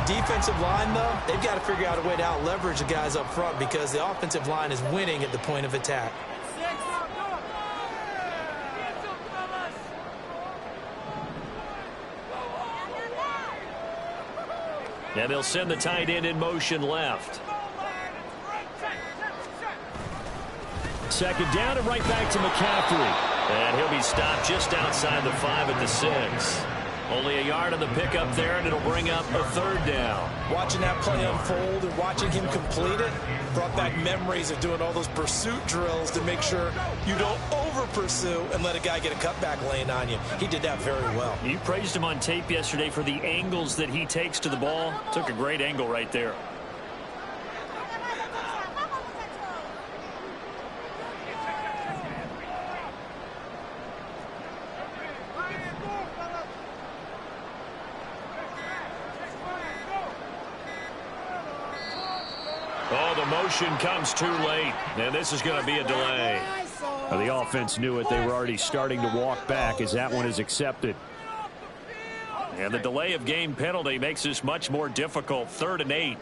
defensive line, though, they've got to figure out a way to out-leverage the guys up front because the offensive line is winning at the point of attack. And they'll send the tight end in motion left. Second down and right back to McCaffrey. And he'll be stopped just outside the 5 at the 6. Only a yard on the pickup there, and it'll bring up a third down. Watching that play unfold and watching him complete it brought back memories of doing all those pursuit drills to make sure you don't over-pursue and let a guy get a cutback lane on you. He did that very well. You praised him on tape yesterday for the angles that he takes to the ball. Took a great angle right there. Oh, the motion comes too late, and this is going to be a delay. The offense knew it. They were already starting to walk back as that one is accepted. And the delay of game penalty makes this much more difficult. 3rd and 8.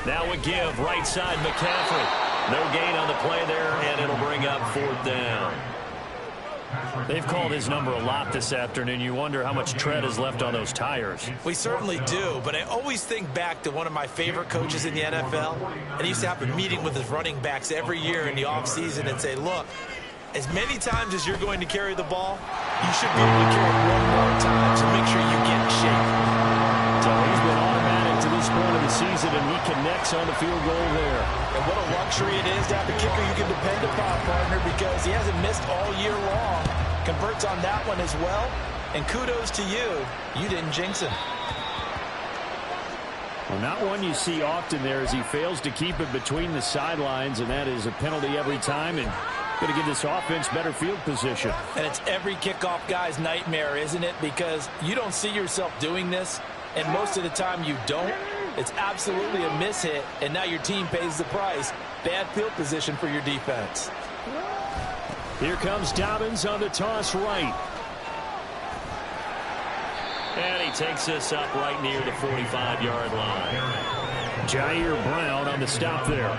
Now a give, right side McCaffrey. No gain on the play there, and it'll bring up 4th down. They've called his number a lot this afternoon. You wonder how much tread is left on those tires. We certainly do, but I always think back to one of my favorite coaches in the NFL, and he used to have a meeting with his running backs every year in the offseason and say, look, as many times as you're going to carry the ball, you should be able to carry it one more time, so make sure you get in shape. So he's been automatic to this point of the season, and he connects on the field goal there. And what a luxury it is to have a kicker you can depend upon, partner, because he hasn't missed all year long. Converts on that one as well. And kudos to you. You didn't jinx him. Well, not one you see often there as he fails to keep it between the sidelines, and that is a penalty every time, and going to give this offense better field position. And it's every kickoff guy's nightmare, isn't it? Because you don't see yourself doing this, and most of the time you don't. It's absolutely a mishit, and now your team pays the price. Bad field position for your defense. Here comes Dobbins on the toss right. And he takes this up right near the 45-yard line. Jair Brown on the stop there.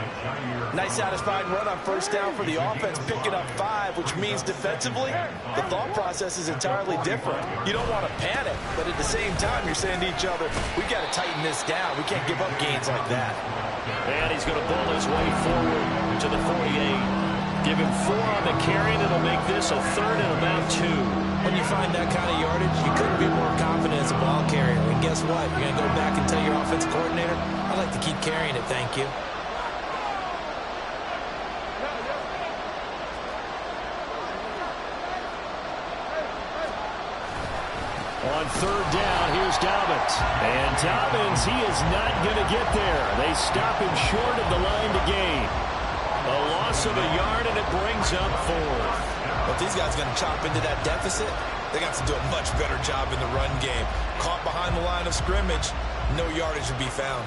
Nice satisfying run on 1st down for the offense, picking up 5, which means defensively, the thought process is entirely different. You don't want to panic, but at the same time, you're saying to each other, we got to tighten this down. We can't give up gains like that. And he's going to pull his way forward to the 48. Give him 4 on the carry, and it'll make this a 3rd and about 2. When you find that kind of yardage, you couldn't be more confident as a ball carrier. And guess what? You're going to go back and tell your offensive coordinator, I'd like to keep carrying it, thank you. On 3rd down, here's Dobbins. And Dobbins, he is not going to get there. They stop him short of the line to gain. A loss of a yard, and it brings up 4th. Well, if these guys are going to chop into that deficit, they got to do a much better job in the run game. Caught behind the line of scrimmage, no yardage to be found.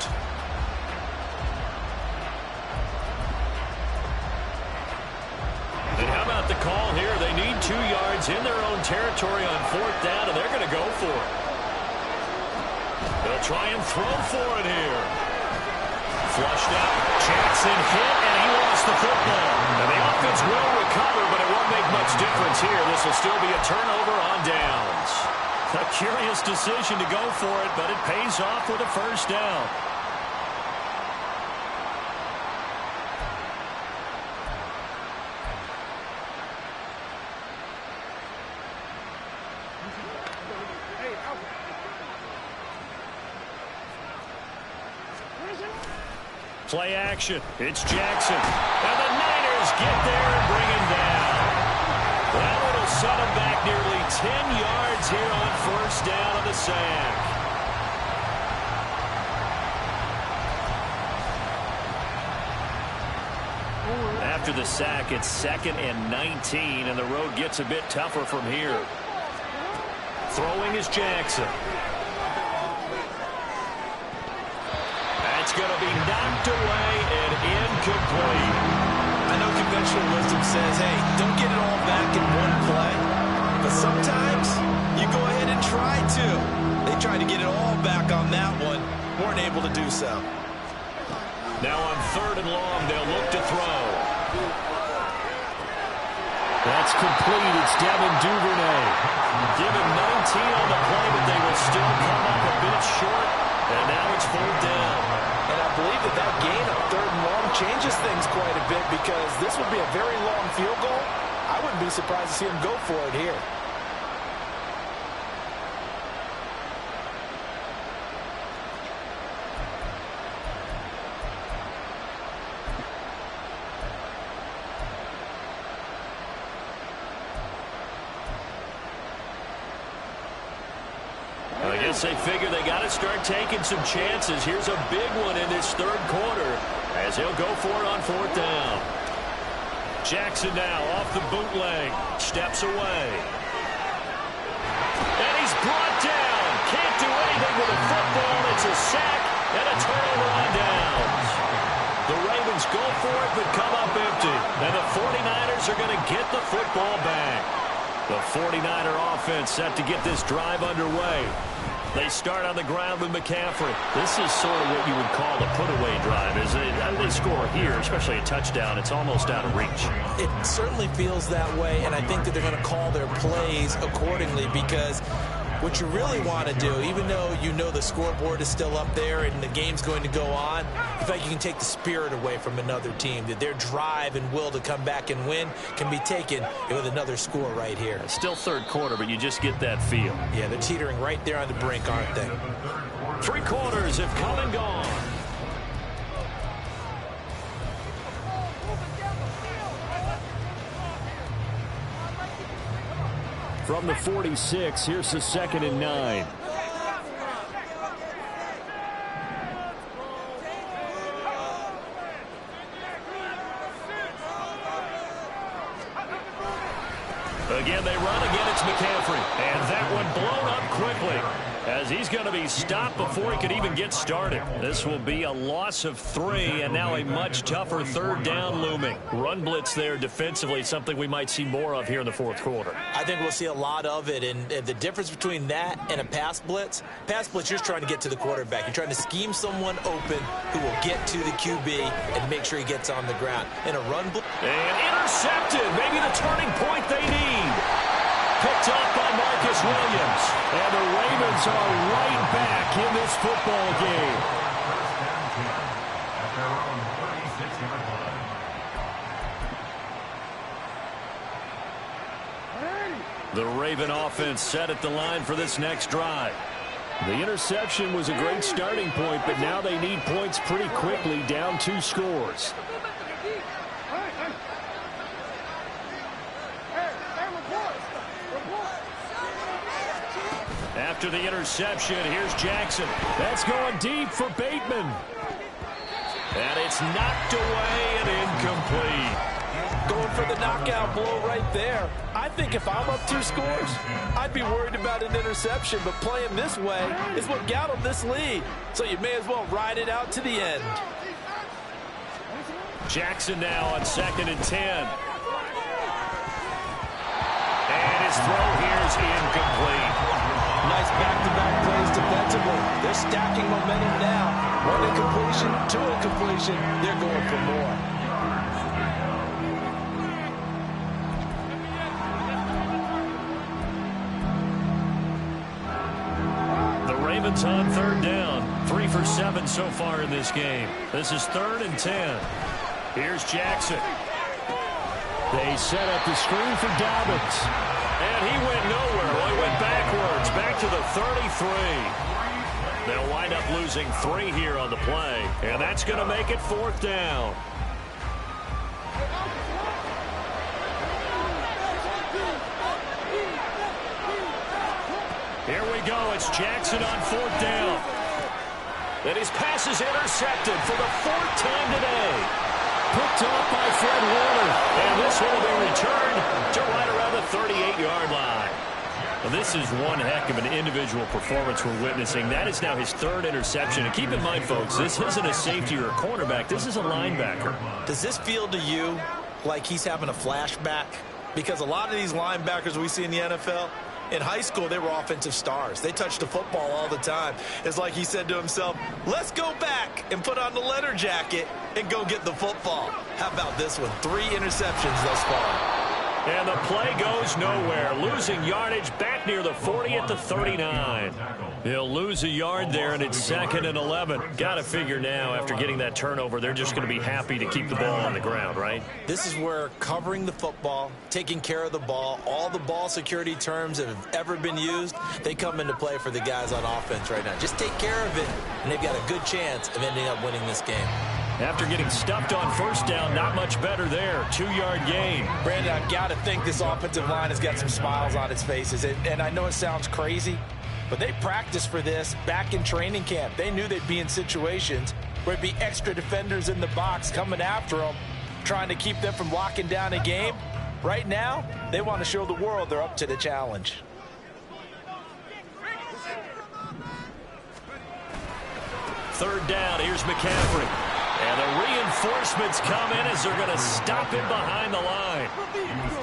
And how about the call here? They need 2 yards in their own territory on 4th down, and they're going to go for it. They'll try and throw for it here. Flushed out. Jackson hit, and he lost the football. And the offense will recover, but it won't make much difference here. This will still be a turnover on downs. A curious decision to go for it, but it pays off with a 1st down. Play action. It's Jackson. And the Niners get there and bring him down. That one will set him back nearly 10 yards here on 1st down on the sack. After the sack, it's 2nd and 19, and the road gets a bit tougher from here. Throwing is Jackson. That's going to be knocked away and incomplete. I know conventional wisdom says, hey, don't get it all back in one play. But sometimes you go ahead and try to. They tried to get it all back on that one. Weren't able to do so. Now on 3rd and long, they'll look to throw. That's complete. It's Devin Duvernay. Given 19 on the play, but they will still come up a bit short. And now it's 4th down. And I believe that gain of 3rd and long changes things quite a bit because this would be a very long field goal. I wouldn't be surprised to see him go for it here. I guess they figure they got to start taking some chances. Here's a big one in this 3rd quarter as he'll go for it on 4th down. Jackson now off the bootleg, steps away. And he's brought down. Can't do anything with a football. It's a sack and a turnover on downs. The Ravens go for it but come up empty. And the 49ers are going to get the football back. The 49er offense set to get this drive underway. They start on the ground with McCaffrey. This is sort of what you would call a put-away drive. As they score here, especially a touchdown, it's almost out of reach. It certainly feels that way, and I think that they're going to call their plays accordingly because what you really want to do, even though you know the scoreboard is still up there and the game's going to go on, in fact, you can take the spirit away from another team. That their drive and will to come back and win can be taken with another score right here. It's still 3rd quarter, but you just get that feel. Yeah, they're teetering right there on the brink, aren't they? 3 quarters have come and gone. From the 46, here's the 2nd and 9. Again, they run. Again, it's McCaffrey. And that one blown up quickly as he's going to be stopped before he could even get started. This will be a loss of 3, and now a much tougher 3rd down looming. Run blitz there defensively, something we might see more of here in the 4th quarter. I think we'll see a lot of it, and the difference between that and a pass blitz, you're just trying to get to the quarterback. You're trying to scheme someone open who will get to the QB and make sure he gets on the ground. In a run blitz. And intercepted, maybe the turning point they need. Picked up by Marcus Williams. And the Ravens are right back in this football game. The Raven offense set at the line for this next drive. The interception was a great starting point, but now they need points pretty quickly, down 2 scores. After the interception, here's Jackson. That's going deep for Bateman. And it's knocked away and incomplete. Going for the knockout blow right there. I think if I'm up 2 scores, I'd be worried about an interception, but playing this way is what got them this lead. So you may as well ride it out to the end. Jackson now on 2nd and 10. And his throw here is incomplete. Nice back-to-back plays defensively. They're stacking momentum now. 1 incompletion, 2 incompletion. They're going for more. The Ravens on 3rd down. 3 for 7 so far in this game. This is 3rd and 10. Here's Jackson. They set up the screen for Dawgbalz. And he went nowhere. Well, he went backwards, back to the 33. They'll wind up losing 3 here on the play, and that's going to make it 4th down. Here we go. It's Jackson on 4th down. And his pass is intercepted for the 4th time today. Picked off by Fred Warner. And this will be returned to right around the 38-yard line. Well, this is one heck of an individual performance we're witnessing. That is now his third interception. And keep in mind, folks, this isn't a safety or a cornerback. This is a linebacker. Does this feel to you like he's having a flashback? Because a lot of these linebackers we see in the NFL, in high school, they were offensive stars. They touched the football all the time. It's like he said to himself, let's go back and put on the leather jacket and go get the football. How about this one? 3 interceptions thus far. And the play goes nowhere. Losing yardage back near the 40 at the 39. He'll lose a yard there, and it's 2nd and 11. Got to figure now, after getting that turnover, they're just going to be happy to keep the ball on the ground, right? This is where covering the football, taking care of the ball, all the ball security terms that have ever been used, they come into play for the guys on offense right now. Just take care of it, and they've got a good chance of ending up winning this game. After getting stuffed on first down, not much better there. 2-yard gain. Brandon, I've got to think this offensive line has got some smiles on its faces. And I know it sounds crazy, but they practiced for this back in training camp. They knew they'd be in situations where there'd be extra defenders in the box coming after them, trying to keep them from locking down a game. Right now, they want to show the world they're up to the challenge. Third down, here's McCaffrey. And the reinforcements come in as they're going to stop him behind the line.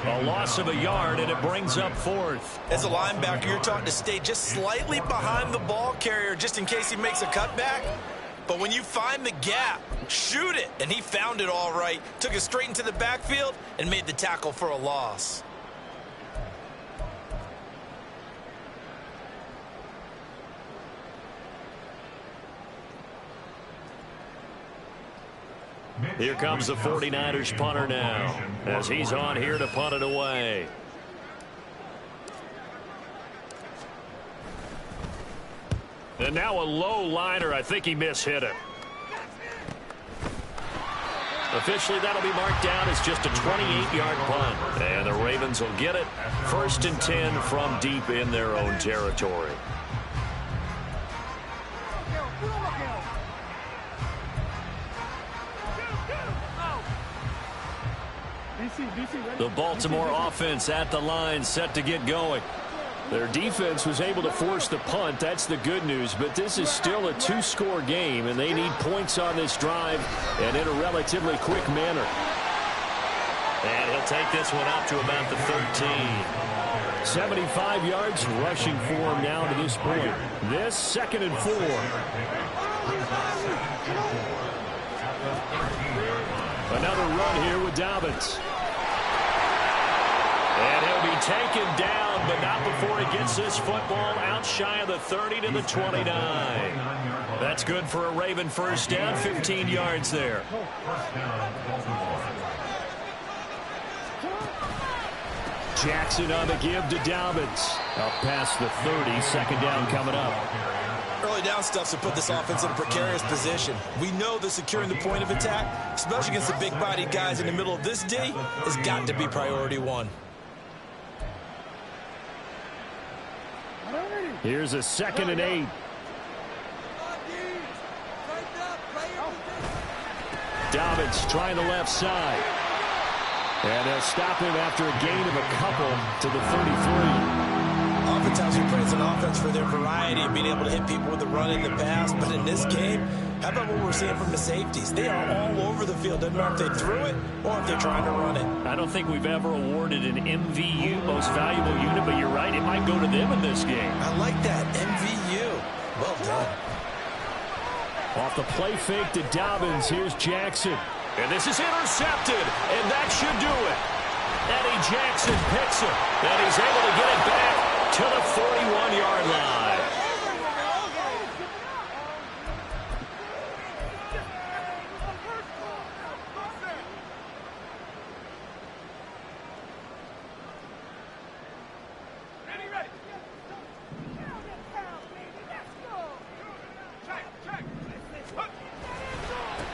A loss of a yard, and it brings up 4th. As a linebacker, you're taught to stay just slightly behind the ball carrier just in case he makes a cutback. But when you find the gap, shoot it. And he found it all right. Took it straight into the backfield and made the tackle for a loss. Here comes the 49ers punter now, as he's on here to punt it away. And now a low liner. I think he mishit it. Officially, that'll be marked down as just a 28-yard punt. And the Ravens will get it. 1st and 10 from deep in their own territory. The Baltimore offense at the line, set to get going. Their defense was able to force the punt. That's the good news. But this is still a 2-score game, and they need points on this drive and in a relatively quick manner. And he'll take this one out to about the 13. 75 yards rushing for him now to this point. This 2nd and 4. Another run here with Dawgbalz. And he'll be taken down, but not before he gets this football out shy of the 30 to the 29. That's good for a Raven first down, 15 yards there. Jackson on the give to Dawgbalz. Up past the 30, 2nd down coming up. Early down stuff to put this offense in a precarious position. We know that securing the point of attack, especially against the big-bodied guys in the middle of this D, has got to be priority 1. Here's a 2nd and 8. Dawgbalz trying the left side. And they'll stop him after a gain of a couple to the 33. Oftentimes we praise an offense for their variety of being able to hit people with the run in the past. But in this game, how about what we're seeing from the safeties? They are all over the field. Doesn't matter if they threw it or if they're trying to run it. I don't think we've ever awarded an MVU, most valuable unit, but you're right. It might go to them in this game. I like that. MVU. Well done. Off the play fake to Dawgbalz. Here's Jackson. And this is intercepted, and that should do it. Eddie Jackson picks it, and he's able to get it back to the 41-yard line.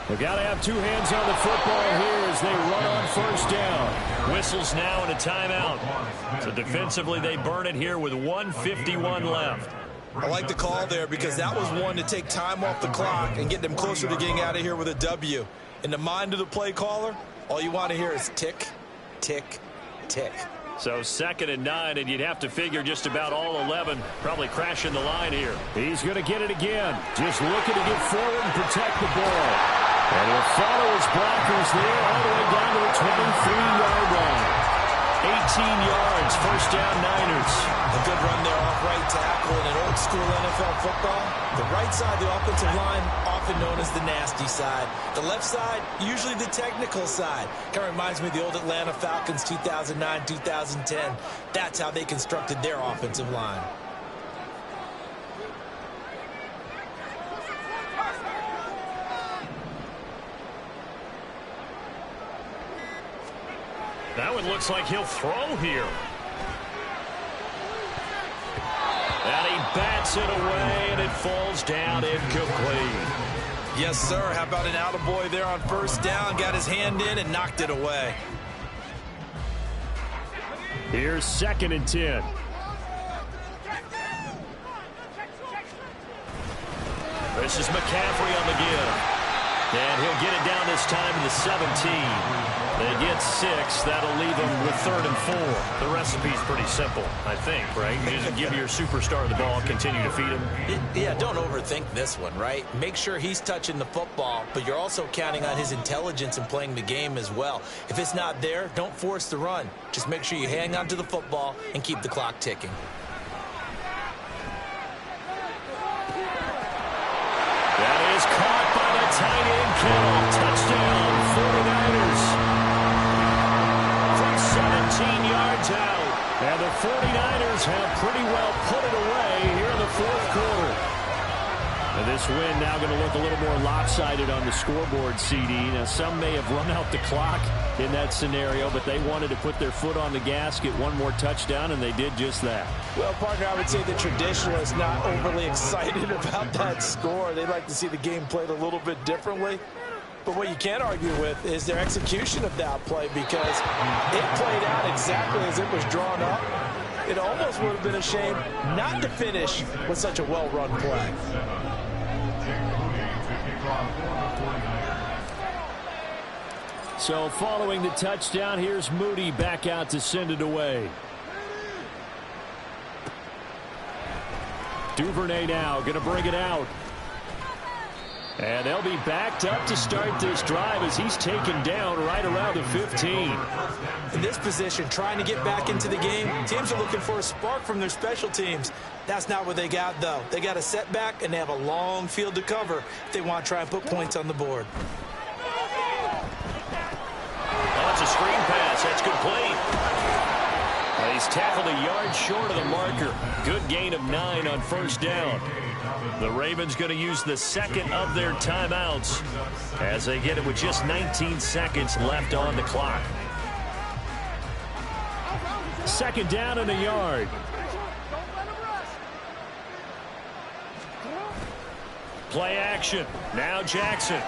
We've got to have 2 hands on the football here as they run on first down. Whistles now and a timeout. So defensively, they burn it here with 1:51 left. I like the call there because that was one to take time off the clock and get them closer to getting out of here with a W. In the mind of the play caller, all you want to hear is tick, tick, tick. So 2nd and 9, and you'd have to figure just about all 11 probably crashing the line here. He's going to get it again. Just looking to get forward and protect the ball. And he'll follow his blockers there all the way down to the 23-yard line. 18 yards, first down Niners. A good run there off right tackle in an old school NFL football. The right side, the offensive line, often known as the nasty side. The left side, usually the technical side. Kind of reminds me of the old Atlanta Falcons 2009, 2010. That's how they constructed their offensive line. That one looks like he'll throw here. And he bats it away, and it falls down incomplete. Yes, sir. How about an attaboy there on first down? Got his hand in and knocked it away. Here's 2nd and 10. This is McCaffrey on the give. And he'll get it down this time to the 17. They get 6. That'll leave them with 3rd and 4. The recipe's pretty simple, I think, right? You just give your superstar the ball, continue to feed him. Yeah, don't overthink this one, right? Make sure he's touching the football, but you're also counting on his intelligence in playing the game as well. If it's not there, don't force the run. Just make sure you hang on to the football and keep the clock ticking. That is caught by the tight end, Kittle. Touchdown, 49ers. From 17 yards out. And the 49ers have pretty well put it away here in the 4th quarter. And this win now going to look a little more lopsided on the scoreboard, CD. Now, some may have run out the clock in that scenario, but they wanted to put their foot on the gas, get one more touchdown, and they did just that. Well, partner, I would say the traditionalists not overly excited about that score. They'd like to see the game played a little bit differently. But what you can't argue with is their execution of that play, because it played out exactly as it was drawn up. It almost would have been a shame not to finish with such a well-run play. So following the touchdown, here's Moody back out to send it away. Duvernay now going to bring it out. And they'll be backed up to start this drive as he's taken down right around the 15. In this position, trying to get back into the game, teams are looking for a spark from their special teams. That's not what they got, though. They got a setback, and they have a long field to cover if they want to try and put points on the board. That's a screen pass. That's complete. He's tackled a yard short of the marker. Good gain of 9 on first down. The Ravens going to use the 2nd of their timeouts as they get it with just 19 seconds left on the clock. 2nd down and a yard. Play action. Now Jackson.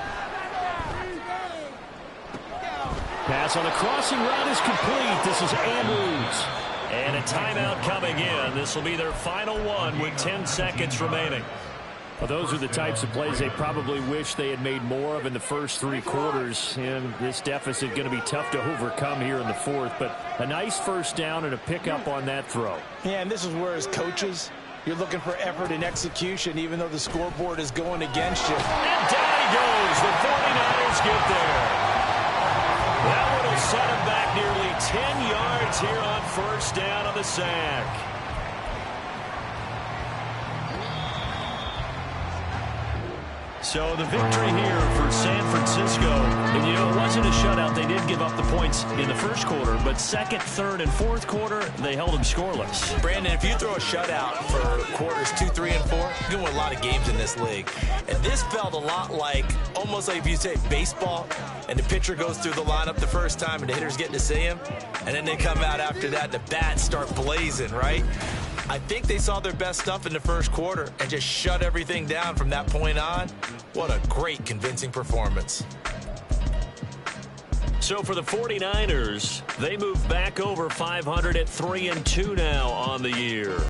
Pass on the crossing route is complete. This is Andrews. And a timeout coming in. This will be their final one with 10 seconds remaining. Well, those are the types of plays they probably wish they had made more of in the first 3 quarters. And this deficit going to be tough to overcome here in the 4th. But a nice first down and a pickup on that throw. Yeah, and this is where as coaches, you're looking for effort and execution, even though the scoreboard is going against you. And down he goes. The 49ers get there. That one will set him back nearly 10 yards here on first down on the sack. So the victory here for San Francisco. And, you know, it wasn't a shutout. They did give up the points in the first quarter, but 2nd, 3rd, and 4th quarter, they held them scoreless. Brandon, if you throw a shutout for quarters 2, 3, and 4, you're going to win a lot of games in this league. And this felt a lot like, almost like if you say baseball, and the pitcher goes through the lineup the first time, and the hitter's getting to see him, and then they come out after that, and the bats start blazing, right? I think they saw their best stuff in the first quarter and just shut everything down from that point on. What a great, convincing performance. So for the 49ers, they move back over 500 at 3-2 now on the year.